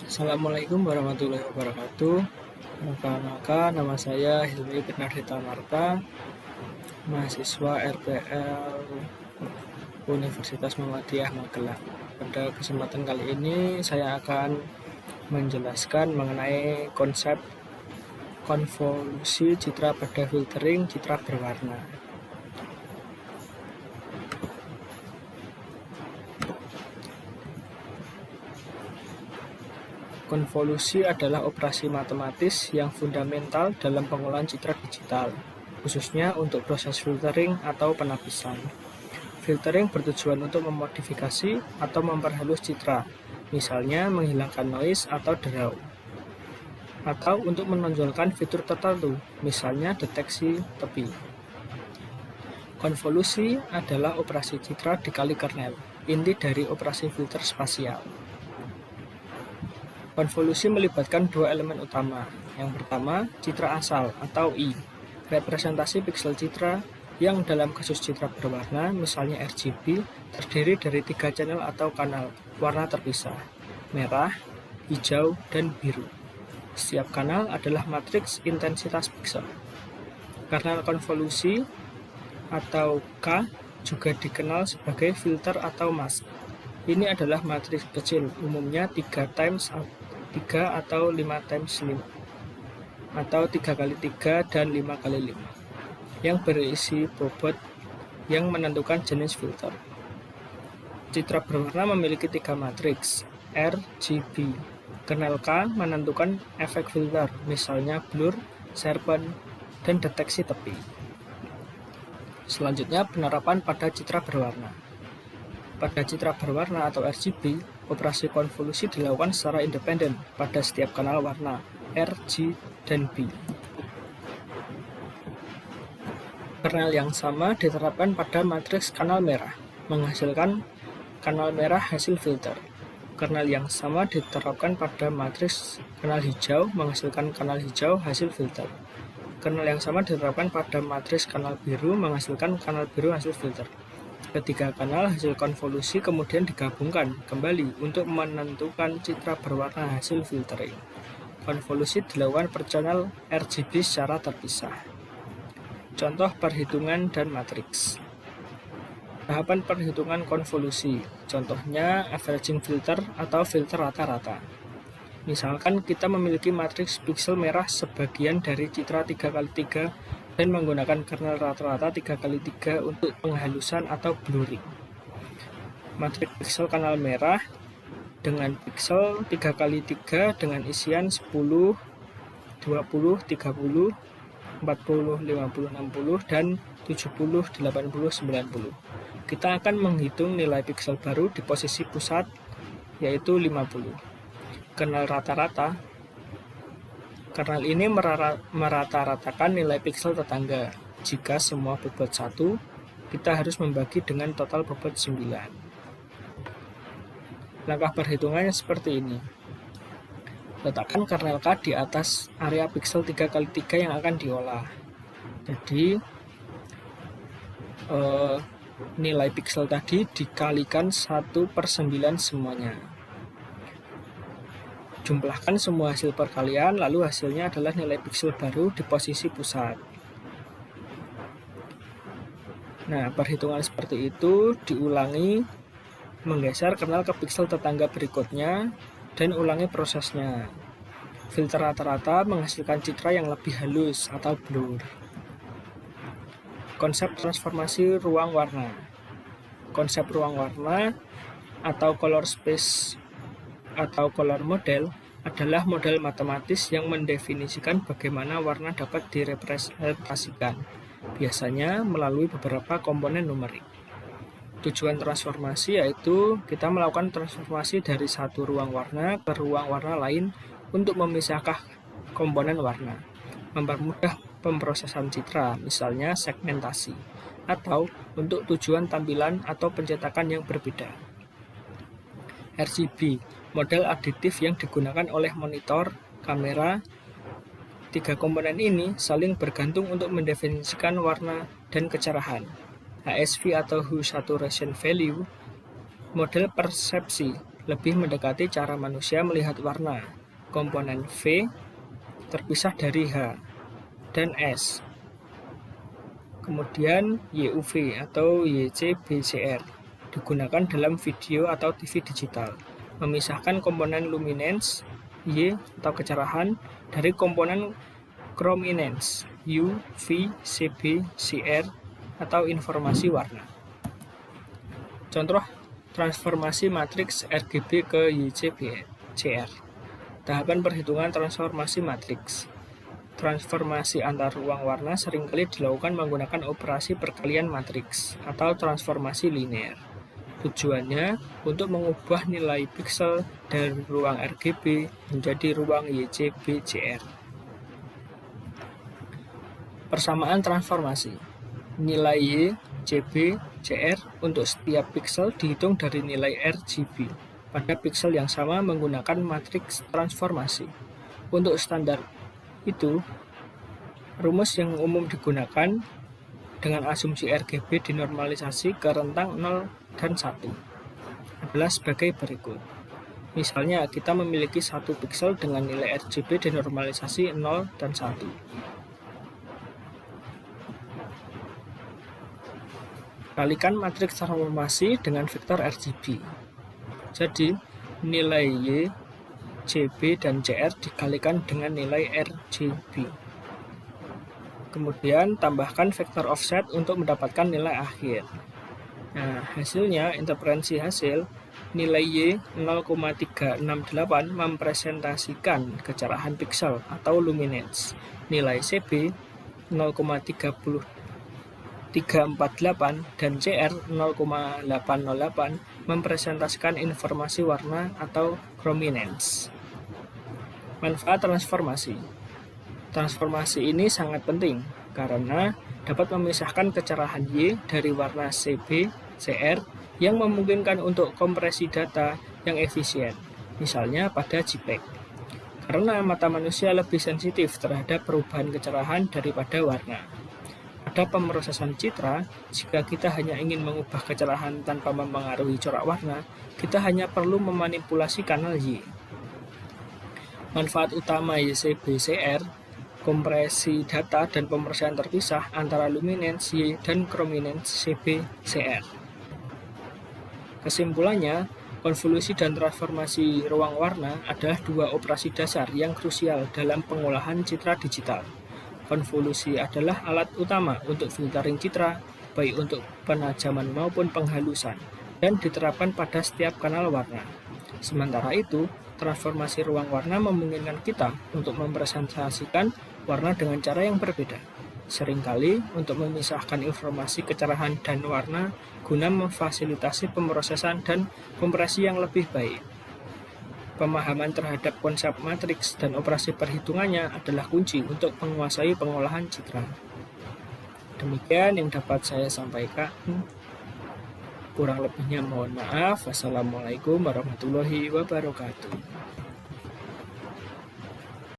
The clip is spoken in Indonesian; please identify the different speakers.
Speaker 1: Assalamualaikum warahmatullahi wabarakatuh. Perkenalkan, nama saya Hilmi Bernardita Marta, mahasiswa RPL Universitas Muhammadiyah Magelang. Pada kesempatan kali ini saya akan menjelaskan mengenai konsep konvolusi citra pada filtering citra berwarna. Konvolusi adalah operasi matematis yang fundamental dalam pengolahan citra digital, khususnya untuk proses filtering atau penapisan. Filtering bertujuan untuk memodifikasi atau memperhalus citra, misalnya menghilangkan noise atau draw, atau untuk menonjolkan fitur tertentu, misalnya deteksi tepi. Konvolusi adalah operasi citra dikali kernel, inti dari operasi filter spasial. Konvolusi melibatkan dua elemen utama. Yang pertama, citra asal atau I, representasi piksel citra yang dalam kasus citra berwarna, misalnya RGB, terdiri dari 3 channel atau kanal warna terpisah, merah, hijau, dan biru. Setiap kanal adalah matriks intensitas piksel. Kernel konvolusi atau K juga dikenal sebagai filter atau mask. Ini adalah matriks kecil, umumnya 3 atau 5 times 5 atau 3 kali 3 dan 5 kali 5 yang berisi bobot yang menentukan jenis filter. Citra berwarna memiliki 3 matriks RGB. Kernel K menentukan efek filter, misalnya blur, sharpen, dan deteksi tepi. Selanjutnya, penerapan pada citra berwarna. Pada citra berwarna atau RGB, operasi konvolusi dilakukan secara independen pada setiap kanal warna R, G, dan B. Kernel yang sama diterapkan pada matriks kanal merah, menghasilkan kanal merah hasil filter. Kernel yang sama diterapkan pada matriks kanal hijau, menghasilkan kanal hijau hasil filter. Kernel yang sama diterapkan pada matriks kanal biru, menghasilkan kanal biru hasil filter. Ketiga kanal hasil konvolusi kemudian digabungkan kembali untuk menentukan citra berwarna hasil filtering. Konvolusi dilakukan per channel RGB secara terpisah. Contoh perhitungan dan matriks. Tahapan perhitungan konvolusi, contohnya averaging filter atau filter rata-rata. Misalkan kita memiliki matriks piksel merah sebagian dari citra 3x3 dan menggunakan kernel rata-rata 3x3 untuk penghalusan atau blurring. Matriks piksel kanal merah dengan piksel 3x3 dengan isian 10, 20, 30, 40, 50, 60, dan 70, 80, 90. Kita akan menghitung nilai piksel baru di posisi pusat, yaitu 50. Kernel rata-rata. Kernel ini merata-ratakan nilai piksel tetangga. Jika semua bobot 1, kita harus membagi dengan total bobot 9. Langkah perhitungannya seperti ini. Letakkan kernel K di atas area piksel 3x3 yang akan diolah. Jadi, nilai piksel tadi dikalikan 1/9 semuanya. Jumlahkan semua hasil perkalian, lalu hasilnya adalah nilai piksel baru di posisi pusat. Nah, perhitungan seperti itu diulangi, menggeser kernel ke piksel tetangga berikutnya, dan ulangi prosesnya. Filter rata-rata menghasilkan citra yang lebih halus atau blur. Konsep transformasi ruang warna. Konsep ruang warna atau color space atau color model adalah model matematis yang mendefinisikan bagaimana warna dapat direpresentasikan, biasanya melalui beberapa komponen numerik. Tujuan transformasi yaitu kita melakukan transformasi dari satu ruang warna ke ruang warna lain untuk memisahkan komponen warna, mempermudah pemrosesan citra, misalnya segmentasi, atau untuk tujuan tampilan atau pencetakan yang berbeda. RGB, model aditif yang digunakan oleh monitor, kamera. 3 komponen ini saling bergantung untuk mendefinisikan warna dan kecerahan. HSV atau Hue Saturation Value, model persepsi, lebih mendekati cara manusia melihat warna. Komponen V terpisah dari H dan S. Kemudian YUV atau YCBCR digunakan dalam video atau TV digital, memisahkan komponen luminance Y atau kecerahan dari komponen chrominance U, V, CB, CR atau informasi warna. Contoh transformasi matriks RGB ke YCBCR. Tahapan perhitungan transformasi matriks. Transformasi antar ruang warna seringkali dilakukan menggunakan operasi perkalian matriks atau transformasi linear. Tujuannya untuk mengubah nilai piksel dari ruang RGB menjadi ruang YCBCR. Persamaan transformasi. Nilai YCBCR untuk setiap piksel dihitung dari nilai RGB pada piksel yang sama menggunakan matriks transformasi. Untuk standar itu, rumus yang umum digunakan dengan asumsi RGB dinormalisasi ke rentang 0 dan 1 adalah sebagai berikut. Misalnya, kita memiliki satu piksel dengan nilai RGB dinormalisasi 0 dan 1. Kalikan matriks transformasi dengan vektor RGB. Jadi, nilai Y, CB, dan CR dikalikan dengan nilai RGB. Kemudian tambahkan vektor offset untuk mendapatkan nilai akhir. Nah, hasilnya, interferensi hasil, nilai Y 0,368 mempresentasikan kecerahan piksel atau luminance. Nilai CB 0,348 dan CR 0,808 mempresentasikan informasi warna atau chrominance. Manfaat transformasi. Transformasi ini sangat penting karena dapat memisahkan kecerahan Y dari warna CB, CR yang memungkinkan untuk kompresi data yang efisien, misalnya pada JPEG. Karena mata manusia lebih sensitif terhadap perubahan kecerahan daripada warna. Pada pemrosesan citra, jika kita hanya ingin mengubah kecerahan tanpa mempengaruhi corak warna, kita hanya perlu memanipulasi kanal Y. Manfaat utama YCBCR, kompresi data dan pemrosesan terpisah antara luminance Y dan chrominance CBCR. Kesimpulannya, konvolusi dan transformasi ruang warna adalah dua operasi dasar yang krusial dalam pengolahan citra digital. Konvolusi adalah alat utama untuk filtering citra, baik untuk penajaman maupun penghalusan, dan diterapkan pada setiap kanal warna. Sementara itu, transformasi ruang warna memungkinkan kita untuk mempresentasikan warna dengan cara yang berbeda. Seringkali untuk memisahkan informasi kecerahan dan warna guna memfasilitasi pemrosesan dan kompresi yang lebih baik. Pemahaman terhadap konsep matriks dan operasi perhitungannya adalah kunci untuk menguasai pengolahan citra. Demikian yang dapat saya sampaikan. Kurang lebihnya mohon maaf. Wassalamualaikum warahmatullahi wabarakatuh.